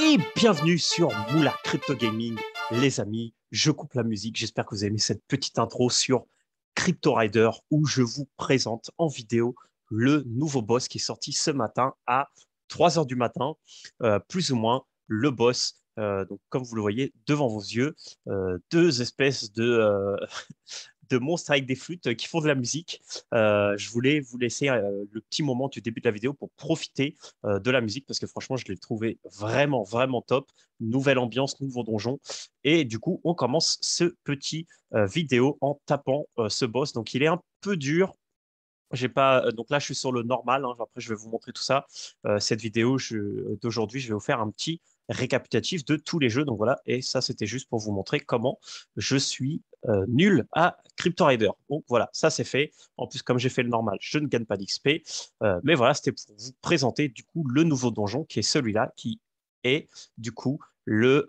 Et bienvenue sur Moula Crypto Gaming, les amis. Je coupe la musique. J'espère que vous aimez cette petite intro sur Crypto Rider où je vous présente en vidéo le nouveau boss qui est sorti ce matin à 3 heures du matin, plus ou moins le boss. Donc, comme vous le voyez devant vos yeux, deux espèces de monstres avec des flûtes qui font de la musique. Je voulais vous laisser le petit moment du début de la vidéo pour profiter de la musique parce que franchement, je l'ai trouvé vraiment, vraiment top. Nouvelle ambiance, nouveau donjon. Et du coup, on commence ce petit vidéo en tapant ce boss. Donc, il est un peu dur. J'ai pas, donc là, je suis sur le normal, hein. Après, je vais vous montrer tout ça. Cette vidéo d'aujourd'hui, je vais vous faire un petit récapitulatif de tous les jeux. Donc voilà, et ça, c'était juste pour vous montrer comment je suis nul à Crypto Rider. Donc voilà, ça c'est fait. En plus, comme j'ai fait le normal, je ne gagne pas d'XP. Mais voilà, c'était pour vous présenter du coup le nouveau donjon qui est celui-là, qui est du coup les.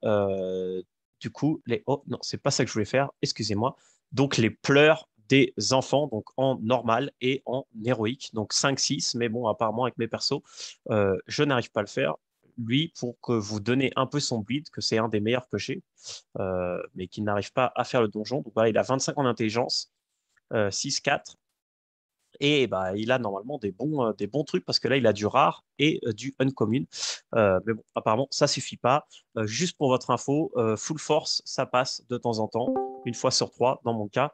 Oh non, c'est pas ça que je voulais faire. Excusez-moi. Donc les pleurs des enfants, donc en normal et en héroïque, donc 5-6, mais bon, apparemment avec mes persos, je n'arrive pas à le faire. Lui, pour que vous donnez un peu son bleed, que c'est un des meilleurs que j'ai, mais qui n'arrive pas à faire le donjon. Donc voilà, il a 25 en intelligence, 6-4, et bah, il a normalement des bons trucs parce que là, il a du rare et du uncommon. Mais bon, apparemment, ça suffit pas. Juste pour votre info, full force, ça passe de temps en temps, une fois sur trois dans mon cas,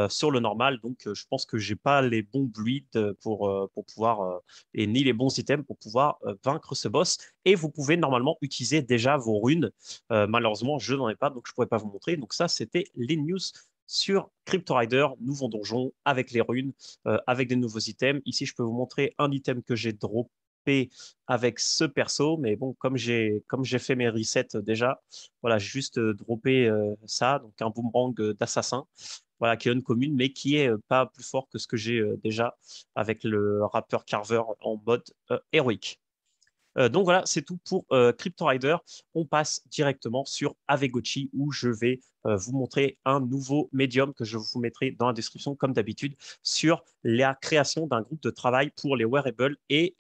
sur le normal. Donc, je pense que j'ai pas les bons bleeds pour pouvoir, et ni les bons items pour pouvoir vaincre ce boss. Et vous pouvez normalement utiliser déjà vos runes. Malheureusement, je n'en ai pas, donc je pourrais pas vous montrer. Donc ça, c'était les news sur Crypto Rider, nouveau donjon avec les runes, avec des nouveaux items. Ici, je peux vous montrer un item que j'ai droppé avec ce perso, mais bon, comme j'ai fait mes resets déjà, voilà, j'ai juste droppé ça, donc un boomerang d'assassin, voilà, qui est uncommon, mais qui est pas plus fort que ce que j'ai déjà avec le rappeur Carver en mode héroïque. Donc voilà, c'est tout pour Crypto Rider. On passe directement sur Avegochi où je vais vous montrer un nouveau médium que je vous mettrai dans la description comme d'habitude sur la création d'un groupe de travail pour les wearables et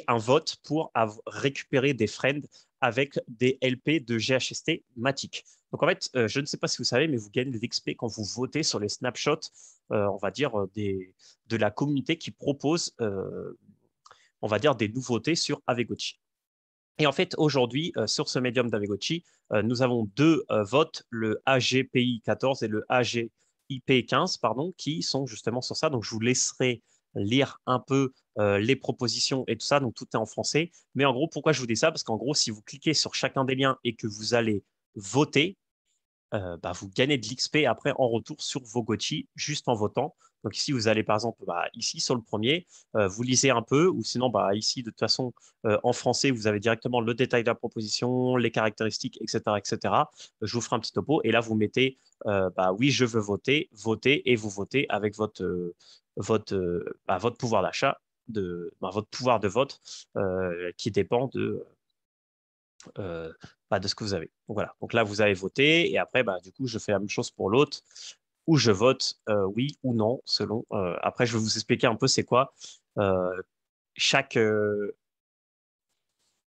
un vote pour récupérer des friends avec des LP de GHST Matic. Donc en fait, je ne sais pas si vous savez, mais vous gagnez de l'XP quand vous votez sur les snapshots, on va dire, de la communauté qui propose on va dire, des nouveautés sur Avegochi. Et en fait, aujourd'hui, sur ce médium d'Avegochi, nous avons deux votes, le AGPI 14 et le AGIP 15, pardon, qui sont justement sur ça. Donc, je vous laisserai lire un peu les propositions et tout ça. Donc, tout est en français. Mais en gros, pourquoi je vous dis ça? Parce qu'en gros, si vous cliquez sur chacun des liens et que vous allez voter, bah, vous gagnez de l'XP après en retour sur vos GOTY juste en votant. Donc ici, vous allez par exemple bah, ici sur le premier, vous lisez un peu, ou sinon bah, ici de toute façon en français, vous avez directement le détail de la proposition, les caractéristiques, etc., etc. Je vous ferai un petit topo et là vous mettez bah, oui, je veux voter, voter et vous votez avec votre pouvoir d'achat, votre pouvoir de vote qui dépend euh, de ce que vous avez. Donc voilà. Donc là, vous avez voté et après, bah, du coup, je fais la même chose pour l'autre où je vote oui ou non selon. Après, je vais vous expliquer un peu c'est quoi euh, chaque,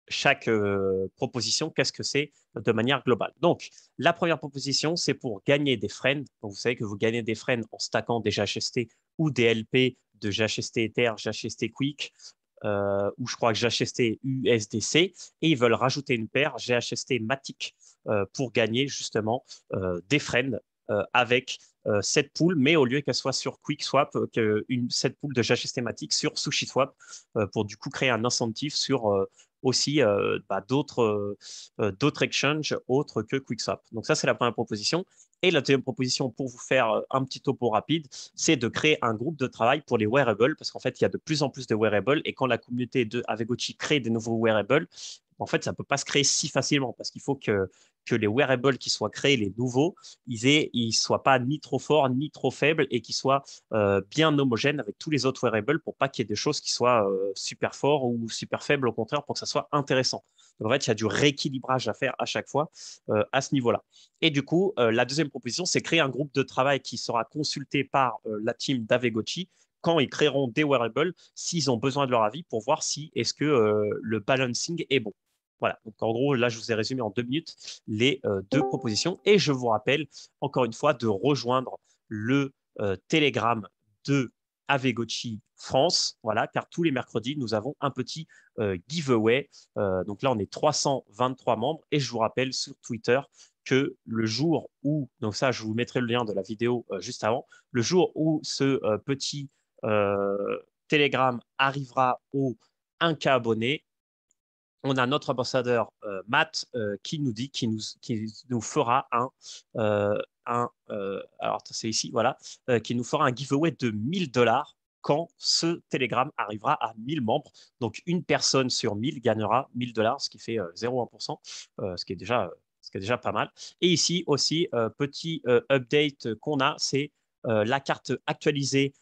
chaque proposition, qu'est-ce que c'est de manière globale. Donc, la première proposition, c'est pour gagner des friends. Donc, vous savez que vous gagnez des friends en stackant des GHST ou des LP de GHST Ether, GHST Quick, ou je crois que GHST USDC, et ils veulent rajouter une paire GHST Matic pour gagner justement des friends avec cette pool, mais au lieu qu'elle soit sur QuickSwap, cette pool de GHST Matic sur SushiSwap pour du coup créer un incentive sur aussi d'autres exchanges autres que QuickSwap. Donc ça, c'est la première proposition. Et la deuxième proposition, pour vous faire un petit topo rapide, c'est de créer un groupe de travail pour les wearables, parce qu'en fait, il y a de plus en plus de wearables, et quand la communauté de Avegochi crée des nouveaux wearables, en fait, ça ne peut pas se créer si facilement, parce qu'il faut que les wearables qui soient créés, les nouveaux, ils soient pas ni trop forts, ni trop faibles, et qu'ils soient bien homogènes avec tous les autres wearables pour pas qu'il y ait des choses qui soient super forts ou super faibles, au contraire, pour que ça soit intéressant. Donc, en fait, il y a du rééquilibrage à faire à chaque fois à ce niveau-là. Et du coup, la deuxième proposition, c'est créer un groupe de travail qui sera consulté par la team d'Avegochi quand ils créeront des wearables, s'ils ont besoin de leur avis pour voir si est-ce que le balancing est bon. Voilà, donc en gros, là, je vous ai résumé en 2 minutes les deux propositions. Et je vous rappelle, encore une fois, de rejoindre le Telegram de Avegochi France, voilà, car tous les mercredis, nous avons un petit giveaway. Donc là, on est 323 membres. Et je vous rappelle sur Twitter que le jour où, donc ça, je vous mettrai le lien de la vidéo juste avant, le jour où ce petit Telegram arrivera au 1K abonnés, on a notre ambassadeur Matt qui nous dit qui nous fera alors c'est ici, voilà, qui nous fera un giveaway de 1000 $ quand ce Telegram arrivera à 1000 membres. Donc, une personne sur 1000 gagnera 1000 $, ce qui fait 0,1%, ce qui est déjà pas mal. Et ici aussi, petit update qu'on a, c'est la carte actualisée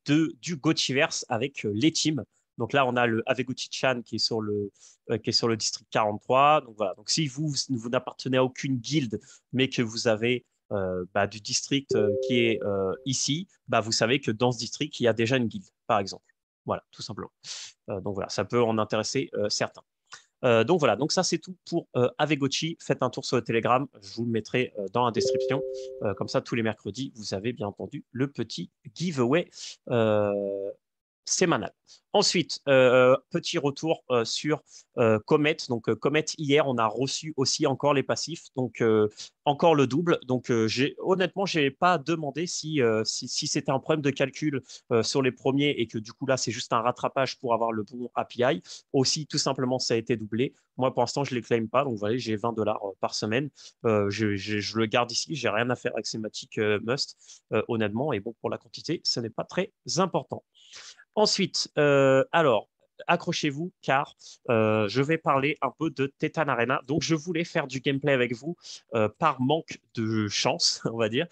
du Gochiverse avec les teams. Donc là, on a le Aveguchi-chan qui est sur le district 43. Donc voilà. Donc si vous n'appartenez à aucune guilde, mais que vous avez du district qui est ici, vous savez que dans ce district, il y a déjà une guilde, par exemple. Voilà, tout simplement. Donc voilà, ça peut en intéresser certains. Donc voilà, donc ça c'est tout pour Avegochi. Faites un tour sur le Telegram, je vous le mettrai dans la description. Comme ça, tous les mercredis, vous avez bien entendu le petit giveaway sémanal. Ensuite, petit retour sur Comet. Donc, Comet, hier, on a reçu aussi encore les passifs, donc encore le double. Donc, honnêtement, je n'ai pas demandé si c'était un problème de calcul sur les premiers et que du coup, là, c'est juste un rattrapage pour avoir le bon API. Aussi, tout simplement, ça a été doublé. Moi, pour l'instant, je ne les claim pas. Donc, voilà, j'ai 20 $ par semaine. Je le garde ici. J'ai rien à faire avec ces Matic Must, honnêtement. Et bon, pour la quantité, ce n'est pas très important. Ensuite, alors, accrochez-vous car je vais parler un peu de Titan Arena. Donc, je voulais faire du gameplay avec vous par manque de chance, on va dire.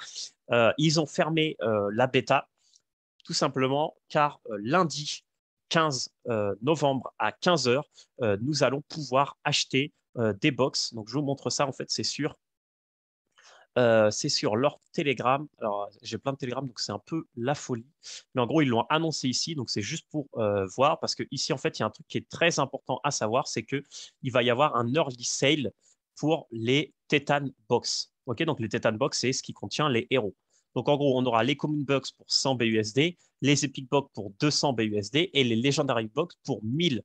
Ils ont fermé la bêta tout simplement car lundi 15 novembre à 15 heures, nous allons pouvoir acheter des box. Donc, je vous montre ça. En fait, c'est sur leur Telegram. Alors, j'ai plein de Telegram, donc c'est un peu la folie. Mais en gros, ils l'ont annoncé ici, donc c'est juste pour voir, parce que ici, en fait, il y a un truc qui est très important à savoir, c'est que il va y avoir un early sale pour les Titan Box. Ok, donc les Titan Box, c'est ce qui contient les héros. Donc en gros, on aura les Common Box pour 100 BUSD, les Epic Box pour 200 BUSD et les Legendary Box pour 1000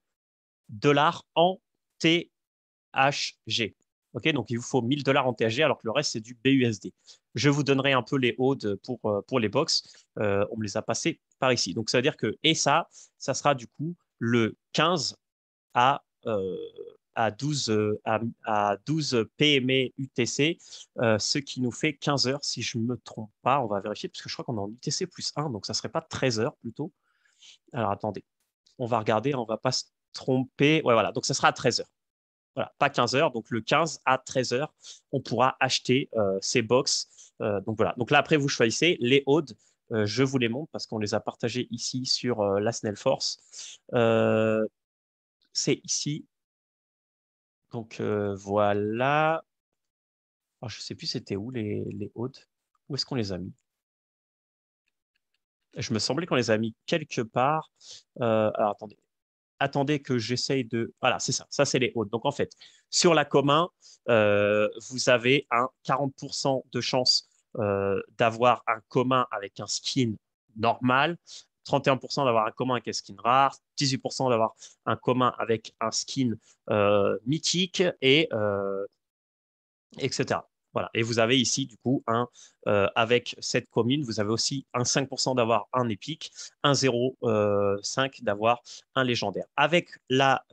$ en THG. Ok, donc il vous faut 1000 $ en THG alors que le reste c'est du BUSD. Je vous donnerai un peu les odds pour les box. On me les a passés par ici. Donc ça veut dire que, et ça sera du coup le 15 à, euh, à 12, à 12 PME UTC, ce qui nous fait 15 heures si je ne me trompe pas. On va vérifier parce que je crois qu'on est en UTC plus 1, donc ça ne serait pas 13 heures plutôt. Alors attendez, on va regarder, on ne va pas se tromper. Ouais, voilà, donc ça sera à 13 heures. Voilà, pas 15 heures. Donc, le 15 à 13 heures, on pourra acheter ces box. Donc, voilà. Donc, là, après, vous choisissez les odds. Je vous les montre parce qu'on les a partagés ici sur la Snell Force. C'est ici. Donc, voilà. Alors, je ne sais plus c'était où les odds. Où est-ce qu'on les a mis? Je me semblait qu'on les a mis quelque part. Alors, attendez que j'essaye de... Voilà, c'est ça. Ça, c'est les hautes. Donc, en fait, sur la commun, vous avez un 40% de chance d'avoir un commun avec un skin normal, 31% d'avoir un commun avec un skin rare, 18% d'avoir un commun avec un skin mythique, et etc. Voilà. Et vous avez ici, du coup, avec cette commune, vous avez aussi un 5% d'avoir un épique, un 0,5 d'avoir un légendaire. Avec la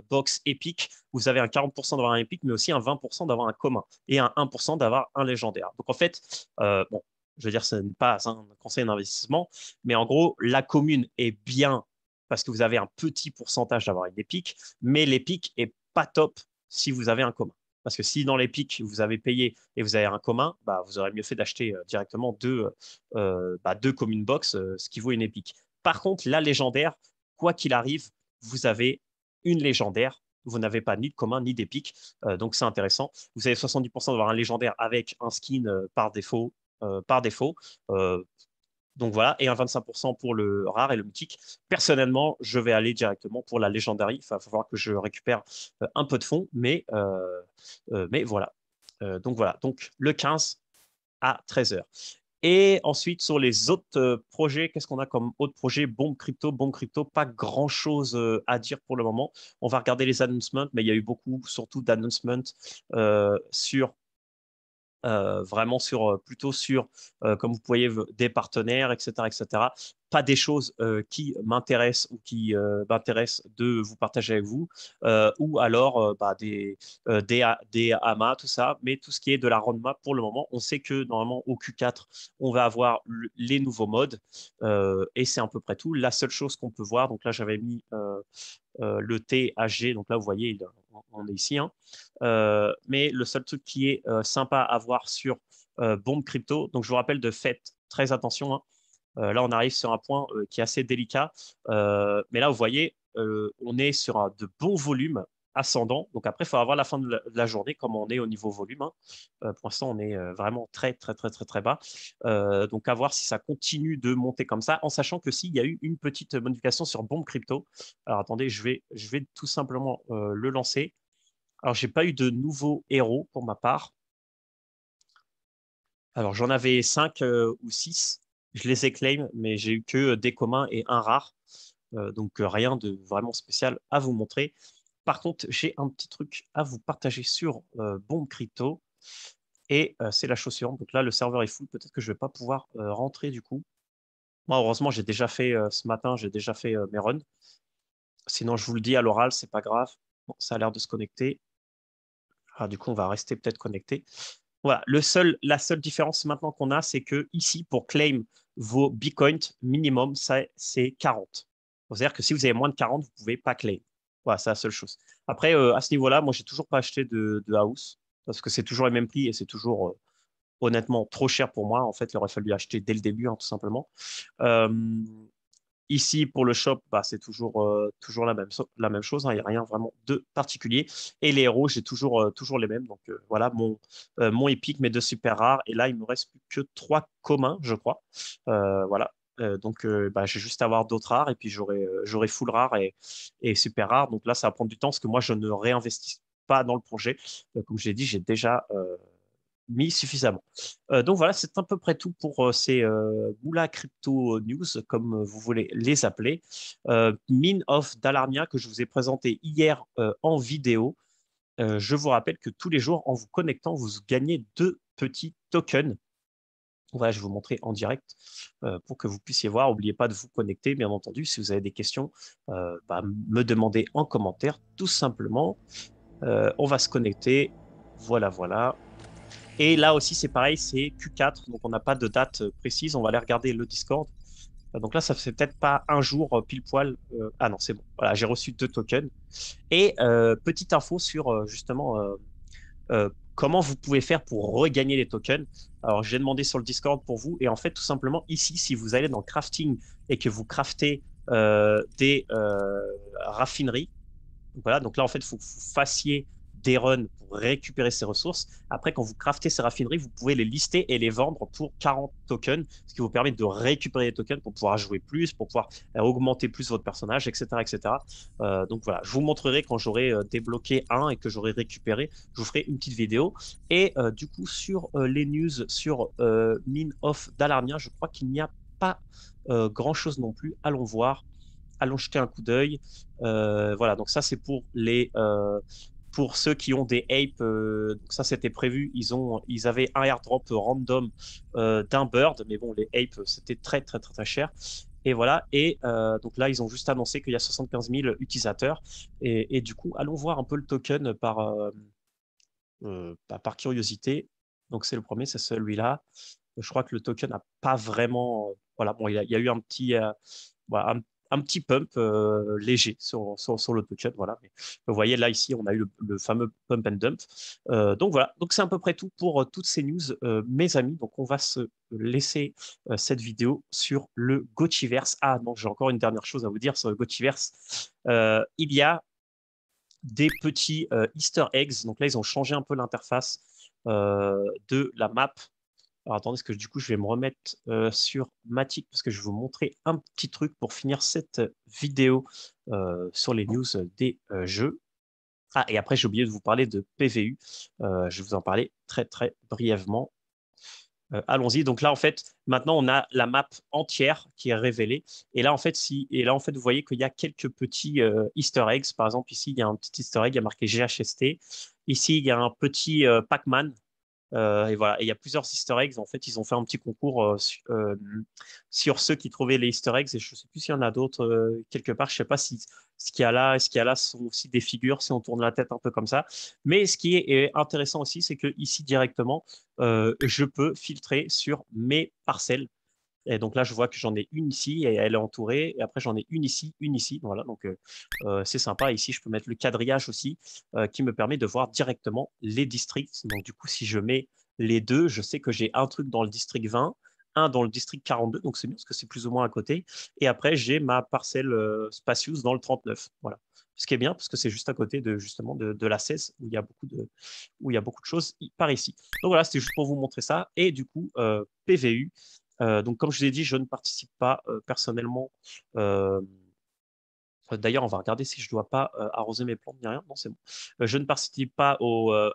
box épique, vous avez un 40% d'avoir un épique, mais aussi un 20% d'avoir un commun et un 1% d'avoir un légendaire. Donc, en fait, bon, je veux dire, ce n'est pas un conseil d'investissement, mais en gros, la commune est bien parce que vous avez un petit pourcentage d'avoir une épique, mais l'épique est pas top si vous avez un commun. Parce que si dans les pics, vous avez payé et vous avez un commun, vous aurez mieux fait d'acheter directement deux commune box, ce qui vaut une épique. Par contre, la légendaire, quoi qu'il arrive, vous avez une légendaire. Vous n'avez pas ni de commun ni d'épique. Donc, c'est intéressant. Vous avez 70% d'avoir un légendaire avec un skin par défaut. Euh, Donc voilà, et un 25% pour le rare et le mythique. Personnellement, je vais aller directement pour la Legendary. Enfin, il va falloir que je récupère un peu de fonds, mais voilà. Donc voilà, donc le 15 à 13h. Et ensuite, sur les autres projets, qu'est-ce qu'on a comme autre projet? Bombe crypto, pas grand-chose à dire pour le moment. On va regarder les announcements, mais il y a eu beaucoup, surtout d'announcements sur vraiment sur plutôt sur, comme vous voyez, des partenaires, etc., etc. Pas des choses qui m'intéressent ou qui m'intéressent de vous partager avec vous, ou alors bah, des AMA, tout ça, mais tout ce qui est de la roadmap pour le moment, on sait que normalement au Q4, on va avoir les nouveaux modes, et c'est à peu près tout. La seule chose qu'on peut voir, donc là j'avais mis le THG, donc là vous voyez, on est ici, hein. Mais le seul truc qui est sympa à voir sur Bombe Crypto, donc je vous rappelle de faites très attention, hein. Là, on arrive sur un point qui est assez délicat. Mais là, vous voyez, on est sur de bons volumes ascendants. Donc après, il faut avoir la fin de la journée, comme on est au niveau volume, hein. Pour l'instant, on est vraiment très, très, très, très, très bas. Donc à voir si ça continue de monter comme ça, en sachant que s'il y a eu une petite modification sur Bombe Crypto. Alors attendez, je vais tout simplement le lancer. Alors, j'ai pas eu de nouveaux héros pour ma part. Alors, j'en avais 5 ou 6. Je les ai claim, mais j'ai eu que des communs et un rare. Donc, rien de vraiment spécial à vous montrer. Par contre, j'ai un petit truc à vous partager sur Bombe Crypto. Et c'est la chose suivante. Donc là, le serveur est full. Peut-être que je vais pas pouvoir rentrer du coup. Moi, heureusement, j'ai déjà fait ce matin, j'ai déjà fait mes runs. Sinon, je vous le dis à l'oral, c'est pas grave. Bon, ça a l'air de se connecter. Ah, du coup, on va rester peut-être connecté. Voilà, la seule différence maintenant qu'on a, c'est que ici, pour claim vos bitcoins minimum, ça, c'est 40. C'est-à-dire que si vous avez moins de 40, vous ne pouvez pas claim. Voilà, c'est la seule chose. Après, à ce niveau-là, moi, j'ai toujours pas acheté de house parce que c'est toujours les mêmes prix et c'est toujours honnêtement trop cher pour moi. En fait, il aurait fallu acheter dès le début, hein, tout simplement. Euh, Ici, pour le shop, bah, c'est toujours la même chose, hein. Il n'y a rien vraiment de particulier. Et les héros, j'ai toujours les mêmes. Donc voilà, mon épique, mes deux super rares. Et là, il me reste plus que trois communs, je crois. Voilà. Donc, bah, j'ai juste à avoir d'autres rares et puis j'aurai full rare et super rare. Donc là, ça va prendre du temps parce que moi, je ne réinvestis pas dans le projet. Comme je l'ai dit, j'ai déjà mis suffisamment. Donc voilà, c'est à peu près tout pour ces Moula Crypto News, comme vous voulez les appeler. Mine of Dalarnia que je vous ai présenté hier en vidéo. Je vous rappelle que tous les jours, en vous connectant, vous gagnez deux petits tokens. Voilà, je vais vous montrer en direct pour que vous puissiez voir. N'oubliez pas de vous connecter, bien entendu. Si vous avez des questions, bah, me demandez en commentaire, tout simplement. On va se connecter. Voilà, voilà. Et là aussi, c'est pareil, c'est Q4, donc on n'a pas de date précise. On va aller regarder le Discord. Donc là, ça fait peut-être pas un jour pile poil. Ah non, c'est bon. Voilà, j'ai reçu deux tokens. Et petite info sur justement comment vous pouvez faire pour regagner les tokens. Alors, j'ai demandé sur le Discord pour vous. Et en fait, tout simplement, ici, si vous allez dans le crafting et que vous craftez des raffineries, voilà, donc là, en fait, il faut que vous fassiez des runs pour récupérer ces ressources. Après, quand vous craftez ces raffineries, vous pouvez les lister et les vendre pour 40 tokens, ce qui vous permet de récupérer les tokens pour pouvoir jouer plus, pour pouvoir augmenter plus votre personnage, etc. etc. Donc voilà, je vous montrerai quand j'aurai débloqué un et que j'aurai récupéré, je vous ferai une petite vidéo. Et du coup, sur les news sur Mine of Dalarnia, je crois qu'il n'y a pas grand-chose non plus. Allons voir, allons jeter un coup d'œil. Voilà, donc ça c'est pour ceux qui ont des apes. Donc ça c'était prévu. Ils avaient un airdrop random d'un bird, mais bon les apes c'était très très très très cher. Et voilà. Et donc là ils ont juste annoncé qu'il y a 75 000 utilisateurs. Et du coup allons voir un peu le token par curiosité. Donc c'est le premier, c'est celui-là. Je crois que le token n'a pas vraiment. Voilà, bon, il y a eu voilà, un petit pump léger sur le token. Voilà. Mais vous voyez, là, ici, on a eu le fameux pump and dump. Donc voilà, donc c'est à peu près tout pour toutes ces news, mes amis. Donc on va se laisser cette vidéo sur le Gotiverse. Ah non, j'ai encore une dernière chose à vous dire sur le Gotiverse. Il y a des petits Easter eggs. Donc là, ils ont changé un peu l'interface de la map. Alors attendez, parce que du coup, je vais me remettre sur Matic parce que je vais vous montrer un petit truc pour finir cette vidéo sur les news des jeux. Ah, et après, j'ai oublié de vous parler de PVU. Je vais vous en parler très, très brièvement. Allons-y. Donc là, en fait, maintenant, on a la map entière qui est révélée. Et là, en fait, vous voyez qu'il y a quelques petits Easter eggs. Par exemple, ici, il y a un petit Easter egg, il y a marqué GHST. Ici, il y a un petit Pac-Man. Et voilà, et il y a plusieurs Easter eggs. En fait, ils ont fait un petit concours sur ceux qui trouvaient les Easter eggs. Et je ne sais plus s'il y en a d'autres quelque part. Je ne sais pas si ce qu'il y a là sont aussi des figures, si on tourne la tête un peu comme ça. Mais ce qui est intéressant aussi, c'est que ici directement, je peux filtrer sur mes parcelles. Et donc là, je vois que j'en ai une ici et elle est entourée. Et après, j'en ai une ici, une ici. Voilà, donc c'est sympa. Ici, je peux mettre le quadrillage aussi qui me permet de voir directement les districts. Donc du coup, si je mets les deux, je sais que j'ai un truc dans le district 20, un dans le district 42. Donc c'est bien parce que c'est plus ou moins à côté. Et après, j'ai ma parcelle Spacious dans le 39. Voilà. Ce qui est bien parce que c'est juste à côté de justement de la 16 où il y a beaucoup de choses par ici. Donc voilà, c'était juste pour vous montrer ça. Et du coup, PVU. Donc, comme je vous ai dit, je ne participe pas personnellement. Euh, D'ailleurs, on va regarder si je ne dois pas arroser mes plantes ni rien. Non, c'est bon. Je ne participe pas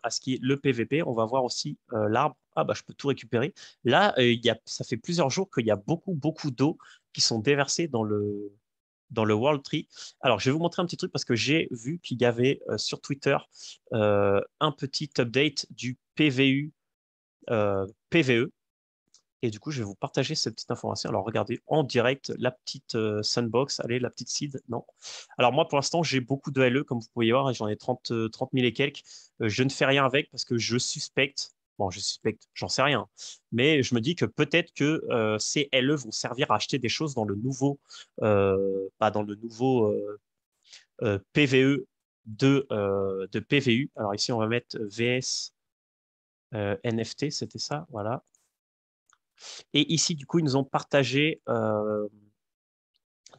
à ce qui est le PVP. On va voir aussi l'arbre. Ah, bah, je peux tout récupérer. Là, ça fait plusieurs jours qu'il y a beaucoup, beaucoup d'eau qui sont déversées dans le World Tree. Alors, je vais vous montrer un petit truc parce que j'ai vu qu'il y avait sur Twitter un petit update du PVU PVE. Et du coup, je vais vous partager cette petite information. Alors, regardez en direct la petite Sunbox. Allez, la petite seed. Non. Alors, moi, pour l'instant, j'ai beaucoup de LE, comme vous pouvez voir, et j'en ai 30 000 et quelques. Je ne fais rien avec parce que je suspecte. Bon, je suspecte, j'en sais rien. Mais je me dis que peut-être que ces LE vont servir à acheter des choses dans le nouveau PVE de PVU. Alors, ici, on va mettre VS NFT, c'était ça. Voilà. Et ici, du coup, ils nous ont partagé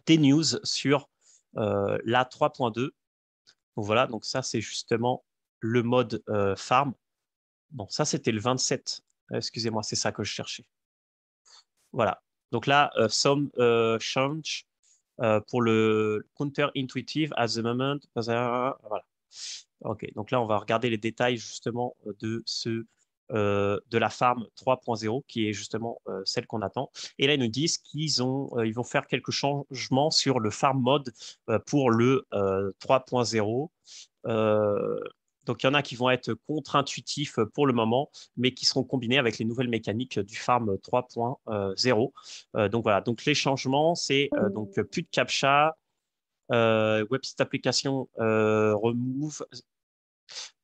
des news sur la 3.2. Donc voilà, donc ça, c'est justement le mode farm. Bon, ça, c'était le 27. Excusez-moi, c'est ça que je cherchais. Voilà. Donc là, some change pour le counter-intuitive at the moment. Voilà. OK, donc là, on va regarder les détails justement de la farm 3.0, qui est justement celle qu'on attend. Et là, ils nous disent ils vont faire quelques changements sur le farm mode pour le 3.0. Euh, donc, il y en a qui vont être contre-intuitifs pour le moment, mais qui seront combinés avec les nouvelles mécaniques du Farm 3.0. Donc, voilà. Donc, les changements, c'est donc plus de CAPTCHA, website application remove.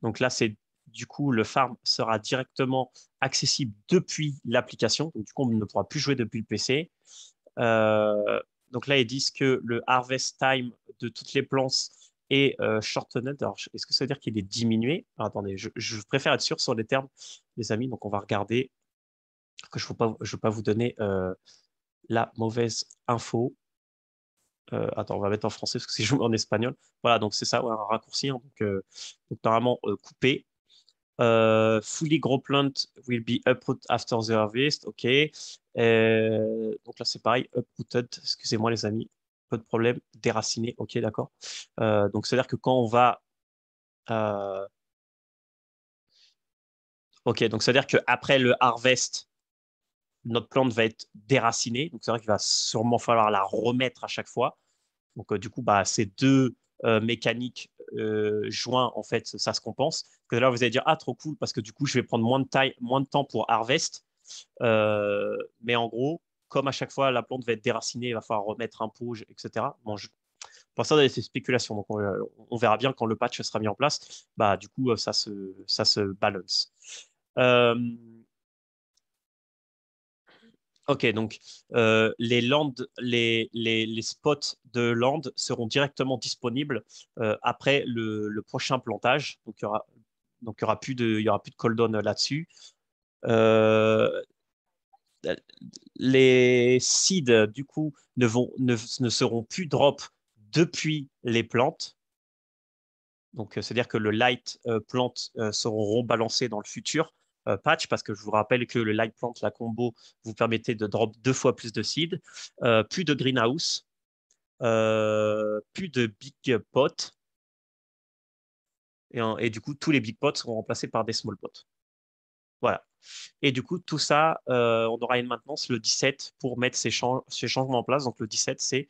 Donc là, c'est du coup, le farm sera directement accessible depuis l'application. Donc, du coup, on ne pourra plus jouer depuis le PC. Euh, donc là, ils disent que le harvest time de toutes les plantes est shortened. Alors, est-ce que ça veut dire qu'il est diminué? Alors, attendez, je préfère être sûr sur les termes, les amis. Donc, on va regarder que je ne veux pas vous donner la mauvaise info. Attends, on va mettre en français parce que c'est joué en espagnol. Voilà, donc c'est ça, ouais, un raccourci, hein. Donc, normalement, coupé. Fully grow plant will be uprooted after the harvest. OK. Donc là, c'est pareil. Uprooted, excusez-moi les amis. Pas de problème. Déraciné. OK, d'accord. Donc, c'est-à-dire que quand on va. euh, OK, donc c'est-à-dire qu'après le harvest, notre plante va être déracinée. Donc, c'est vrai qu'il va sûrement falloir la remettre à chaque fois. Donc, du coup, bah, ces deux mécaniques joints, en fait, ça se compense. Que là, vous allez dire, ah, trop cool, parce que du coup, je vais prendre moins de temps pour harvest. Mais en gros, comme à chaque fois, la plante va être déracinée, il va falloir remettre un pot, etc. Bon, pour ça, c'est spéculation. Donc, on verra bien quand le patch sera mis en place. Bah, du coup, ça se balance. Euh, Ok, donc les spots de land seront directement disponibles après le prochain plantage. Donc, il y aura plus de cooldown là-dessus. Euh, les seeds, du coup, ne seront plus drop depuis les plantes. Donc, c'est-à-dire que le light plant seront rebalancés dans le futur. patch, parce que je vous rappelle que le light plant, la combo, vous permettait de drop 2 fois plus de seed, plus de greenhouse, plus de big pot, et du coup, tous les big pots seront remplacés par des small pots. Voilà. Et du coup, tout ça, on aura une maintenance le 17 pour mettre ces changements en place. Donc, le 17, c'est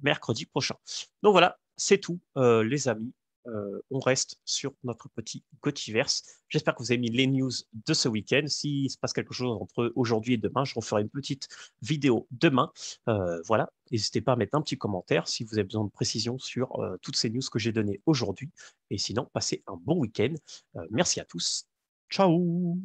mercredi prochain. Donc, voilà, c'est tout, les amis. On reste sur notre petit Gotiverse. J'espère que vous avez mis les news de ce week-end. S'il se passe quelque chose entre aujourd'hui et demain, je referai une petite vidéo demain. Voilà, n'hésitez pas à mettre un petit commentaire si vous avez besoin de précision sur toutes ces news que j'ai données aujourd'hui. Et sinon, passez un bon week-end. Merci à tous. Ciao!